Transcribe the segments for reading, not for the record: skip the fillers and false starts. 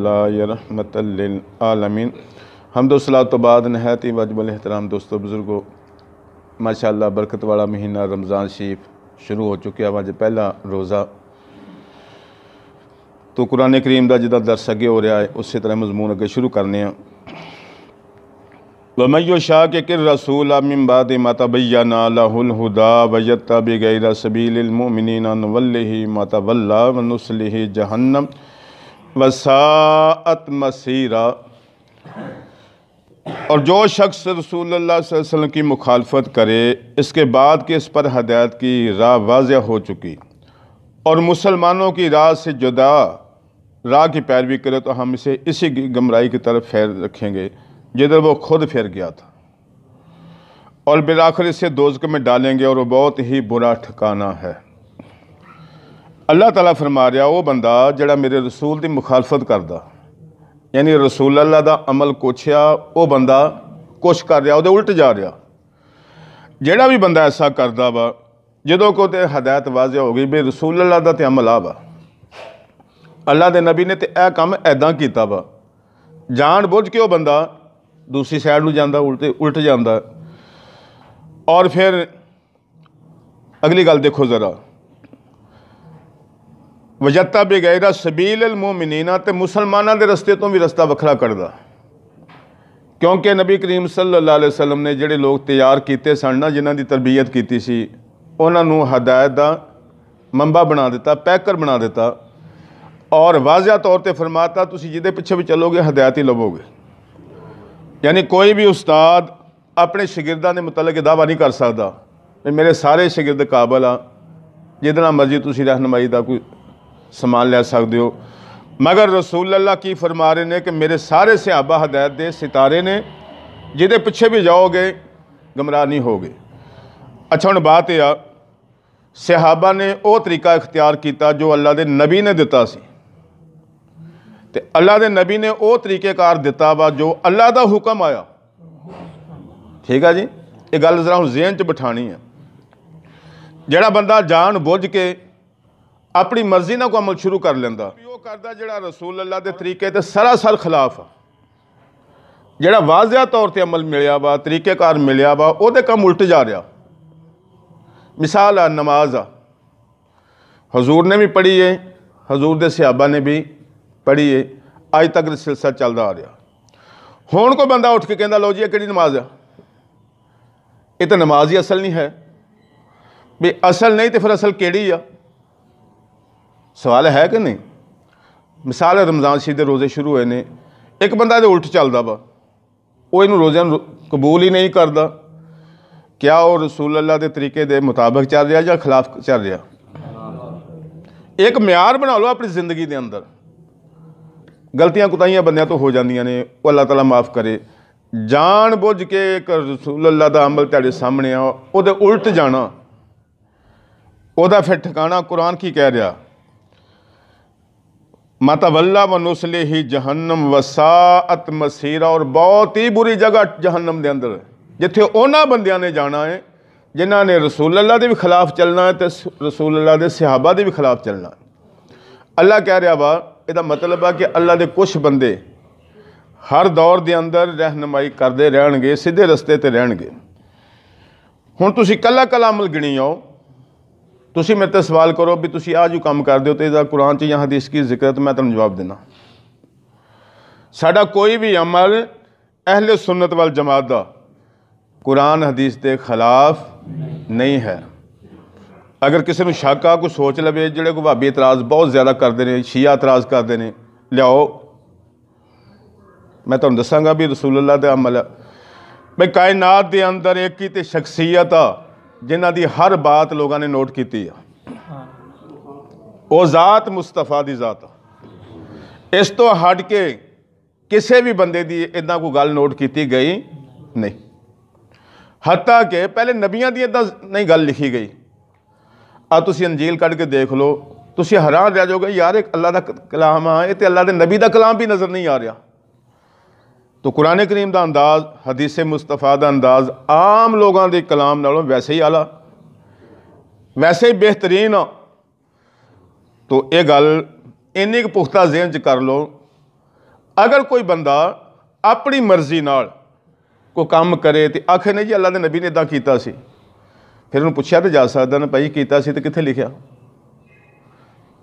अल्लाह रहमतल लिल आलमीन। हम्दुस्सलात तो बाद नहायत ही वाजिबुल एहतराम दोस्तों बुज़ुर्गों, माशाअल्लाह बरकत वाला महीना रमज़ान शरीफ शुरू हो चुका है। अज पहला रोज़ा तो कुरान करीम का जिदा दर्स अगे हो रहा है उस तरह मजमून अगे शुरू करने। वमन युशाक़िक़िर रसूल मिन बादि मा तबय्यन लहुल हुदा वयत्तबि गैर सबीलिल मुमिनीन नुवल्लिहि मा तवल्ला व नुस्लिहि जहन्नम वसाअत मसीरा। और जो शख्स रसूलुल्लाह सल्लल्लाहु अलैहि वसल्लम की मुखालफत करे इसके बाद कि इस पर हदायत की राह वाज़िह हो चुकी और मुसलमानों की राह से जुदा राह की पैरवी करे तो हम इसे इसी गमराही की तरफ फेर रखेंगे जिधर वो खुद फिर गया था, और बिलाखिर इसे दोज़ख में डालेंगे और वो बहुत ही बुरा ठिकाना है। अल्लाह ताला फरमा रहा वो बंदा जिहड़ा मेरे रसूल की मुखालफत करदा, यानी रसूल अल्लाह का अमल कुछ आ वो बंदा कुछ कर रहा, वो उल्ट जा रहा। जिहड़ा भी बंदा ऐसा करदा वा जो को तो हदायत वाज़िह हो गई भी रसूल अल्लाह का तो अमल आ वा, अल्लाह के नबी ने तो यह काम ऐदा किया वा, जान बुझ के वो बंदा दूसरी साइड में जाता उल्ट जाता। और फिर अगली गल देखो ज़रा, वजत्तबि गैर सबीलिल मुमिनीन ते मुसलमानों के रस्ते तो भी रस्ता वखरा करदा, क्योंकि नबी करीम सल्लल्लाहु अलैहि वसल्लम ने जिहड़े लोग तैयार किए सन ना, जिन्हां दी तरबियत की सी, उन्होंने हदायत का मंबा बना दिता, पैकर बना दिता और वाज़िह तौर पर फरमाता तुसी जिहदे पिछे भी चलोगे हदायत ही लवोगे। यानी कोई भी उस्ताद अपने शागिर्दां दे मुतल्लिक दावा नहीं कर सकता कि मेरे सारे शागिर्द काबल आ, जितना मर्जी तुसी रहनुमाई का कोई समान लै सकते हो। मगर रसूल अल्लाह की फरमा रहे हैं कि मेरे सारे सहाबा हदायत दे सितारे ने, जिहदे पिछे भी जाओगे गमराह नहीं होगे। अच्छा हुण बात यह आ, सहाबा ने वो तरीका इख्तियार किया जो अल्लाह के नबी ने दिता सी, ते अल्लाह के नबी ने वो तरीक़ेकार दिता वा जो अल्लाह का हुक्म आया। ठीक है जी, ये गल जरा हम ज़हन च बिठानी है। जिहड़ा बंदा जान बुझ के अपनी मर्जी ना कोई अमल शुरू कर लेंदा, वो करदा जिहड़ा रसूल अल्लाह के तरीके ते सरासर खिलाफ आ। जिहड़ा वाज़िह तौर पर अमल मिलिया वा, तरीक़ेकार मिलिया वा, उहदे काम उल्ट जा रहा। मिसाल आ नमाज आ, हजूर ने भी पढ़ी है, हजूर के सहाबा ने भी पढ़ी है, अज तक सिलसिला चलता आ रहा। हुण कोई बंदा उठ के कहता लो जी कि नमाज आ, ये तो नमाज ही असल नहीं है। भी असल नहीं तो फिर असल केड़ी आ, सवाल है कि नहीं। मिसाल है रमज़ान शरीफ के रोज़े शुरू हुए ने, एक बंदा तो उल्ट चलता वा, वो इन रोज़िਆਂ ਨੂੰ कबूल ही नहीं करता। क्या वो रसूल अल्लाह के तरीके के मुताबिक चल रहा या खिलाफ चल रहा। एक म्यार बना लो अपनी जिंदगी के अंदर। गलतियां कुताहियां बंदियां तो हो जांदियां ने, वो अल्लाह ताला माफ़ करे। जान बुझ के एक रसूल अल्लाह का अमल तेरे सामने आ, वो उल्ट जाना, वह फिर ठिकाना कुरान की कह रहा, मतवल्ला व नुस्लिहि जहन्नम वसाअत मसीरा। और बहुत ही बुरी जगह जहन्नम के अंदर जिथे उन्होंने बंदियां ने जाना है जिन्हों ने रसूल अल्लाह के भी खिलाफ चलना है, तो रसूल अल्लाह के सहाबा के भी खिलाफ चलना है। अल्लाह कह रहा वा, इसका मतलब है कि अल्लाह के कुछ बंदे हर दौर के अंदर रहनुमाई करते रहणगे, सीधे रस्ते ते रहणगे। हुण तुसीं कला कला अमल गिनी आओ, तुसीं मेरे ते सवाल करो भी तुसीं आ जो काम करते हो तो इसका कुरान च या हदीस की जिक्र है, तो मैं तुहानूं जवाब देना। साडा कोई भी अमल अहले सुन्नत वल जमात दा कुरान हदीस के खिलाफ नहीं है। अगर किसी को शक आ, कोई सोच लवे जिहड़े कोई भाभी इतराज़ बहुत ज़्यादा करते हैं, शिया इतराज़ करते हैं, लियाओ मैं तुहानूं दसांगा भी रसूल अल्लाह का अमल है। भाई कायनात के अंदर एक ही तो शख्सियत आ जिन्हां दी हर बात लोगों ने नोट की है, वो ज़ात मुस्तफा की ज़ात आ। इस तो हट के किसी भी बंदे की इदा कोई गल नोट की गई नहीं। हत्ता कि पहले नबियां दी इदा नहीं गल लिखी गई। अब तुसीं अंजील कढ़ के देख लो, तुसीं हैरान रह जाओगे यार एक अल्लाह का कलाम आ, ये तो अल्लाह के नबी का कलाम भी नज़र नहीं आ रहा। तो कुरान करीम का अंदाज़, हदीस मुस्तफा का अंदाज़ आम लोगों के कलाम नालों वैसे ही आला, वैसे ही बेहतरीन आ। तो ये गल इन्नी पुख्ता ज़हन च कर लो अगर कोई बंदा अपनी मर्जी नाल कोई काम करे तो आखे नहीं जी अल्लाह के नबी ने इदां कीता सी, फिर उन्होंने पूछा तो जा सकता ना भाई कीता सी तो कित्थे लिखिया।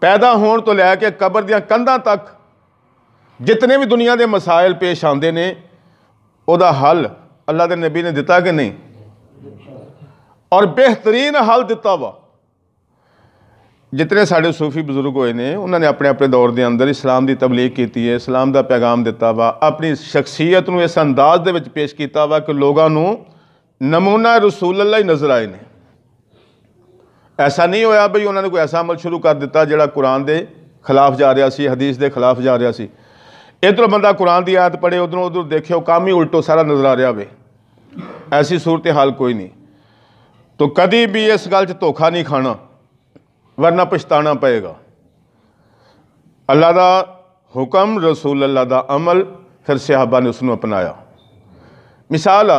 पैदा होने तो लैके कबर दियां कंधां तक जितने भी दुनिया के मसाइल पेश आते हैं उहदा हल अल्लाह के नबी ने दिता कि नहीं, और बेहतरीन हल दिता वा। जितने साढ़े सूफी बजुर्ग होए ने उन्होंने अपने अपने दौर के अंदर इस्लाम की तबलीग की है, इस्लाम का पैगाम दिता वा, अपनी शख्सियत को इस अंदाज दे विच पेश किया वा कि लोगों को नमूना रसूल अल्लाह ही नज़र आए ने। ऐसा नहीं होया बई उन्होंने कोई ऐसा अमल शुरू कर दिता जिहड़ा कुरान के खिलाफ जा रहा सी, हदीस के खिलाफ जा रहा सी। इधरों बंदा कुरान की आयत पढ़े, उधरों उधर देखे काम ही उल्टो सारा नज़र आ रहा हो। ऐसी सूरत हाल कोई नहीं। तो कभी भी इस गल च धोखा नहीं खाना, वरना पछताना पएगा। अल्लाह का हुक्म, रसूल अल्लाह का अमल, फिर सहाबा ने उसनों अपनाया। मिसाल आ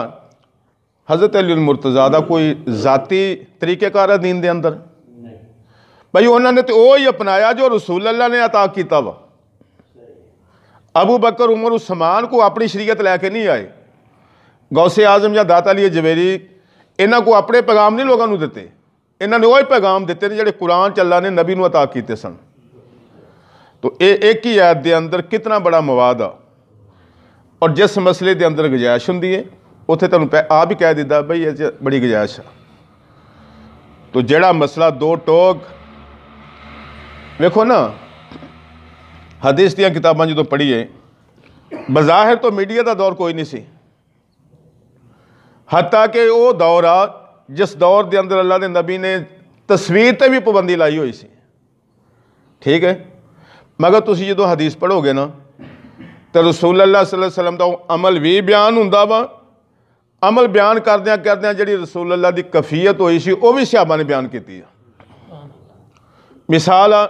हज़रत अली मुर्तज़ा दा कोई ज़ाती तरीक़ेकार दीन दे अंदर भाई उन्होंने तो वही अपनाया जो रसूल अल्लाह ने अता किया वा। अबू बकर, उमर, उस्मान को अपनी शरीयत लैके नहीं आए। गौसे आजम या दाता अली जवेरी इन्हों को अपने पैगाम नहीं लोगों को दिते, इन्होंने वही पैगाम दिते जिहड़े कुरान च अल्लाह ने नबी नूं अता किए सन। तो ये एक ही आयत के अंदर कितना बड़ा मवाद आ, और जिस मसले के अंदर गुंजाइश होंदी है उत्थे तुहानूं आप ही कह दिता बई ये बड़ी गुंजाइश आ। तो जिहड़ा मसला दो टोक वेखो ना, हदीस दी किताबां जो पढ़ीए बज़ाहिर तो मीडिया का दौर कोई नहीं सी, हत्ता कि वो दौर आ जिस दौर के अंदर अल्लाह के नबी ने तस्वीर पर भी पाबंदी लाई हुई सी। ठीक है, मगर तुसीं जो हदीस पढ़ोगे ना तो रसूल अल्लाह सल्लल्लाहु अलैहि वसल्लम का अमल भी बयान हुंदा वा। अमल बयान करदियां करदियां जिहड़ी रसूल अल्लाह की कफीयत हुई सी वो भी सहाबा ने बयान की है। मिसाल आ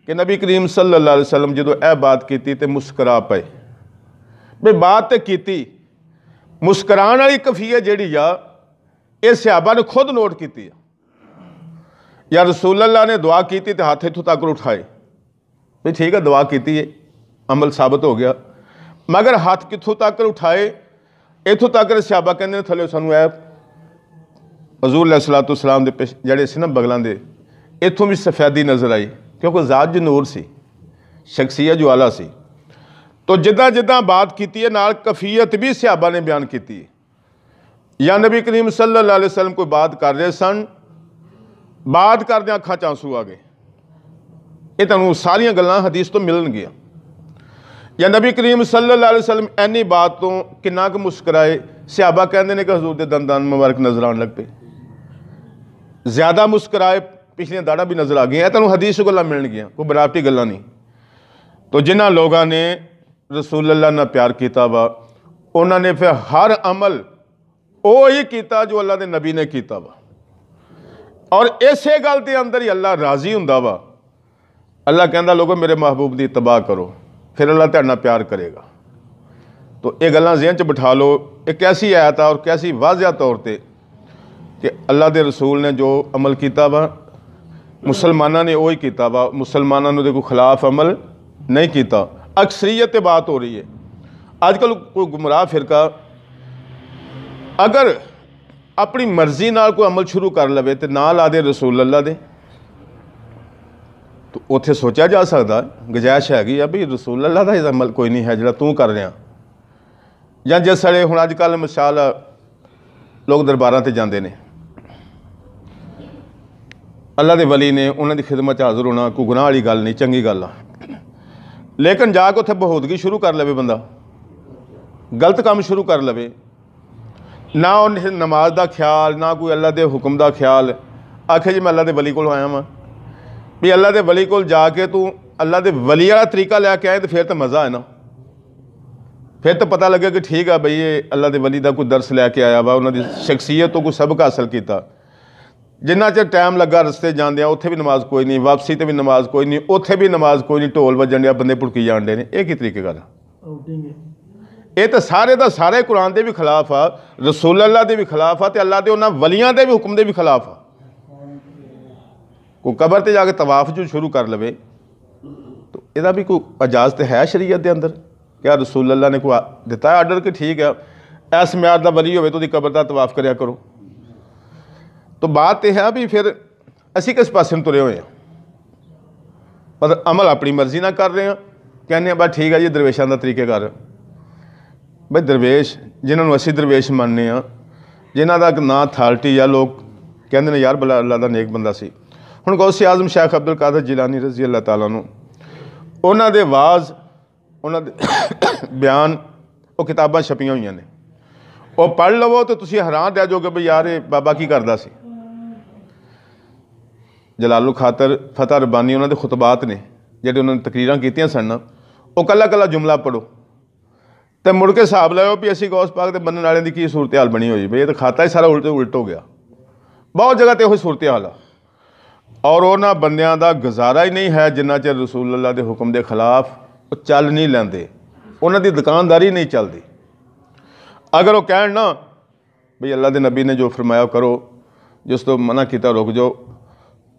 कि नबी करीम सल्लल्लाहु अलैहि वसल्लम जो यह बात की तो मुस्करा पे, भाई बात तो की, मुस्कराने वाली कफीयत जिहड़ी आ ये सहाबा ने खुद नोट की है। या रसूल अल्लाह ने दुआ की तो हाथ इत्थों तक उठाए, भाई ठीक है दुआ की है, अमल साबित हो गया, मगर हाथ कित्थों तक उठाए, इत्थों तक सहाबा कहते थले सानू ऐ हजूर अलैहिस्सलातु वस्सलाम दे जड़े सी ना बगलों के इत्थों भी सफेदी नज़र आई, क्योंकि ज़ात जो नूर सी, शख्सियत जो आला सी। तो जिदा जिदा बात की है नाल कफीयत भी सहाबा ने बयान की है। या नबी करीम सल्लल्लाहु अलैहि वसल्लम कोई बात कर रहे सन, बात करदे अखां च आंसू आ गए, ये तुहानूं सारियां गल्लां हदीस तो मिलणगियां। या नबी करीम सल्लल्लाहु अलैहि वसल्लम इन्नी बात तो किन्ना क मुस्कराए, सहाबा कहते हैं कि हजूर के दंदान मुबारक नजर आने लग पे, ज़्यादा मुस्कराए, पिछलियां दाड़ा भी नज़र आ गई। तुहानूं हदीस गल्लां मिलणगियां, कोई बनावटी गल्लां नहीं। तो जिन्हां लोगों ने रसूल अल्लाह नाल प्यार किया वा उन्होंने फिर हर अमल वो ही किया जो अल्लाह के नबी ने किया वा, और इसे गल के अंदर ही अल्लाह राजी हुंदा वा। अल्लाह कहता लोगों मेरे महबूब की तबाह करो, फिर अल्लाह तुहाडे नाल प्यार करेगा। तो ये गल्लां ज़हन च बिठा लो, एक ऐसी आयत आ और कैसी वाज़िया तौर पर कि अल्लाह के रसूल ने जो अमल किया वा मुसलमानों ने वही किया वा, मुसलमानों ने कोई खिलाफ अमल नहीं किया। अक्सरियत बात हो रही है। आजकल कोई गुमराह फिरका अगर अपनी मर्जी नाल कोई अमल शुरू कर लवे तो ना ला दे रसूल अल्लाह दे, तो उत्थे सोचा जा सकता गुंजाइश हैगी आ भी रसूल अल्लाह का अमल कोई नहीं है जो तू कर रहा। या जिस वेले हुण अजकल मिसाल लोग दरबारां ते जांदे ने, अल्लाह के वली ने उन्होंने खिदमत हाज़र होना कोई गुनाह वाली गल नहीं, चंगी गल आ। लेकिन जाके उत्थे बहोदगी शुरू कर लवे, बंदा गलत काम शुरू कर लवे, ना उन्हें नमाज का ख्याल ना कोई अल्लाह के हुक्म का ख्याल, आखे जी मैं अल्लाह के वली को आया वां, भी अल्लाह के वली को जाके तू अल्लाह के वली वाला तरीका लैके आए तो फिर तो मज़ा है ना, फिर तो पता लगे कि ठीक है बई ये अल्लाह के वली का कोई दर्स लैके आया वा, उन्होंने शख्सियत तो कोई सबक हासिल किया। जिन्ना चर टाइम लगा रस्ते जाते उत्थे भी नमाज कोई नहीं, वापसी तो भी नमाज कोई नहीं, उत्थे भी नमाज कोई नहीं, ढोल वजन दिया बंदे भुड़की जान डे ने, ये की तरीके गल। ये तो सारे का सारे कुरान के भी खिलाफ आ, रसूल अल्लाह के भी खिलाफ आ, तो अल्लाह के उन्होंने वलियां के भी हुक्म के भी खिलाफ आ। कोई कबर से जाके तवाफ जो शुरू कर लवे तो यदा भी कोई इजाजत है शरीयत के अंदर क्या रसूल अल्लाह ने कोई दिता है आर्डर कि ठीक है इस म्यार का वली होवे तो उसकी कबर का तवाफ करया करो? तो बात यह है भी फिर असी किस पासे तुरे हुए हैं, पर अमल अपनी मर्जी ना कर रहे हैं, कहने बस ठीक है जी दरवेशों का तरीकेकार। भाई दरवेश जिन्होंने असी दरवेश मानने हाँ, जिन्हों का ना अथार्टी या लोग कहते हैं यार बड़ा अल्लाह का नेक बंदा सी। हुण गौसे आजम शेख अब्दुल कादर जिलानी रजी अल्लाह तआला नूं उन्हां दे वाज उन्हां दे बयान वो किताबां छपियां हुई ने, वो पढ़ लवो तो तुसीं हैरान रह जाओगे भी यार ये बाबा की करदा सी। जलालुल खातर फतह रब्बानी उन्हां दे खुतबात ने जिहड़े उन्होंने तकरीरां कीतियां सन, वो कला कला जुमला पढ़ो तो मुड़ के हिसाब लाओ भी असी गौस पाक के बनने वाले की की सूरत हाल बनी हुई। भाई ये तो खाता ही सारा उल्ट हो गया। बहुत जगह तो यही सूरत हाल आ और उन्होंने बंदियां दा गुजारा ही नहीं है जिन्ना चਿਰ रसूल अल्लाह के हुक्म के खिलाफ वो चल नहीं लेंदे, उन्होंने दुकानदारी नहीं चलती। अगर वो कहन ना भाई अल्लाह के नबी ने जो फरमाया करो, जिस तो मना किया रुक जाओ,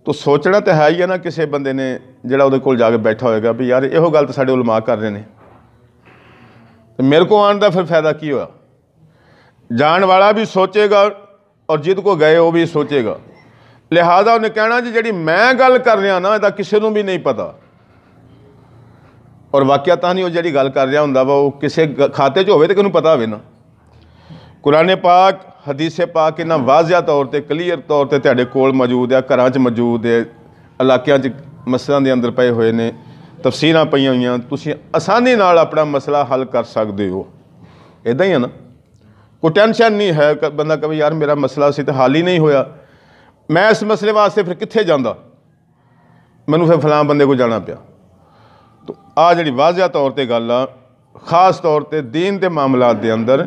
तो सोचना तो है ही है ना किसी बंदे ने जिहड़ा उहदे कोल जाके बैठा होएगा भी यार इहो गल तो साडे उलमा कर रहे हैं, तो मेरे को आने का फिर फायदा की होया? जान वाला भी सोचेगा और जिद को गए वो भी सोचेगा। लिहाजा उन्हें कहना जी जी मैं गल कर रहा ना यदा किसी को भी नहीं पता, और वाकया तो नहीं वो जी गल कर रहा होंदा वा वो किसी खाते च होवे तो किहनूं पता होवे ना। कुरान पाक हदीस पाक इन्ना वाजिया तौर पर क्लीयर तौर पर तुहाडे कोल मौजूद है, घरां च मौजूद है, इलाकिਆਂ च मसलों के अंदर पए हुए ने, तफसीरां पईयां होईयां, तुसीं आसानी नाल अपना मसला हल कर सकते हो। इदां ही है ना, कोई टेंशन नहीं है। बंदा कहे यार मेरा मसला सी तो हल ही नहीं होया, मैं इस मसले वास्ते फिर कित्थे जांदा, मैनूं फिर फलां बंदे को जाना पिया। तो आ जिहड़ी वाजिया तौर पर गल आ, खास तौर पर दीन के मामलात के अंदर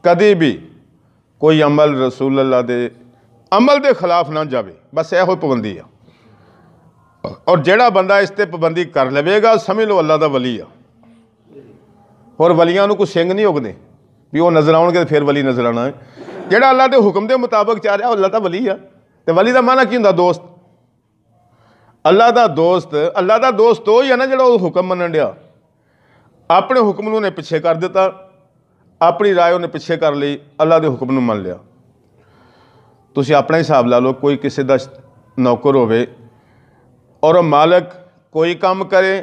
कभी भी कोई अमल रसूल अल्लाह के अमल के खिलाफ ना जाए, बस यहो पाबंदी आ। और जिहड़ा बंदा इस पर पाबंदी कर लवेगा समझ लो अल्लाह का वली आ। और वलियां नूं कोई सिंह नहीं उगदे भी वो नज़र आउणगे तो फिर वली नज़र आना है। जिहड़ा अल्लाह के हुक्म के मुताबिक चल रहा अल्लाह का वली आ। तो वली का माना की हुंदा? दोस्त। अल्लाह का दोस्त वो ही है ना जिहड़ा वो हुक्म मनण दिया। अपने हुक्म नूं उन्हें पिछे कर दिता, अपनी राय उन्हें पिछे कर ली, अल्लाह के हुक्म नूं मान लिया। तुसीं अपना हिसाब ला लो, कोई किसी का नौकर होवे और मालक कोई काम करे,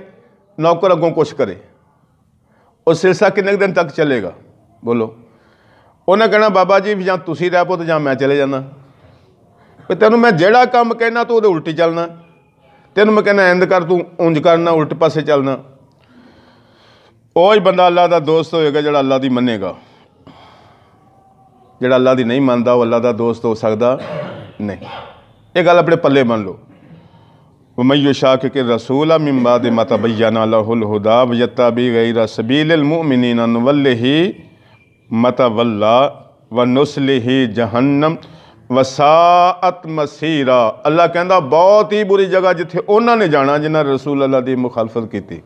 नौकर अगों कुछ करे, और सिलसिला कितने दिन तक चलेगा? बोलो। उन्हें कहना बाबा जी जां तुसीं रह पो तो जां मैं चले जाना, तेनों मैं जिहड़ा काम कहना तू उहदे उल्टी चलना, तेनों मैं कहना इंज कर तू उंज करना, उल्ट पासे चलना। वही बंदा अल्लाह का दोस्त होएगा जिहड़ा अल्लाह दी मनेगा। जिहड़ा अल्लाह दी नहीं मानता वो अल्लाह का दोस्त हो सकता नहीं। ये गल अपने पल्ले बन लो। वमन युशाक़िक़ रसूला मिन बअदि मा तबय्यना लहुल हुदा वयत्तबि गैरा सबीलिल मुमिनीना नुवल्लिही मा तवल्ला व नुस्लिही जहन्नम वसाअत मसीरा। अल्लाह कहता बहुत ही बुरी जगह जिथे उन्होंने जाना जिन्हें रसूल अल्लाह की मुखालफत की।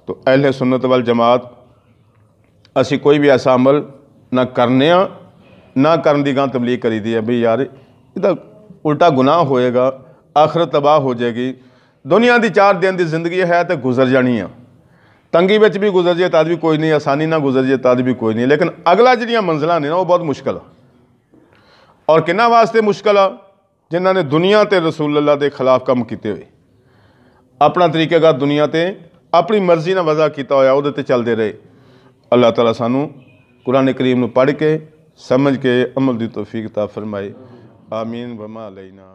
तो अहले सुन्नत वल जमात असी कोई भी ऐसा अमल ना करने ना करन दी गां तबलीग करी दी है भी यार ये उल्टा गुनाह होएगा, आखिरत तबाह हो जाएगी। दुनिया की 4 दिन की जिंदगी है तो गुजर जानी है, तंगी में भी गुजर जाए तद भी कोई नहीं, आसानी ना गुजर जाए तद भी कोई नहीं, लेकिन अगला जिहड़ियां मंजिलां ने ना वो बहुत मुश्किल है। और किन्ना वास्ते मुश्किल आ? जिन्हों ने दुनिया ते रसूल अल्लाह के खिलाफ काम किए हुए, अपना तरीकेकार दुनिया ते अपनी मर्जी ना वज़ा किया होया उहदे ते चलते रहे। अल्लाह ताला सानू कुरान करीम नूं पढ़ के समझ के अमल दी तौफीक अता फरमाए। आमीन। वमा अलैना।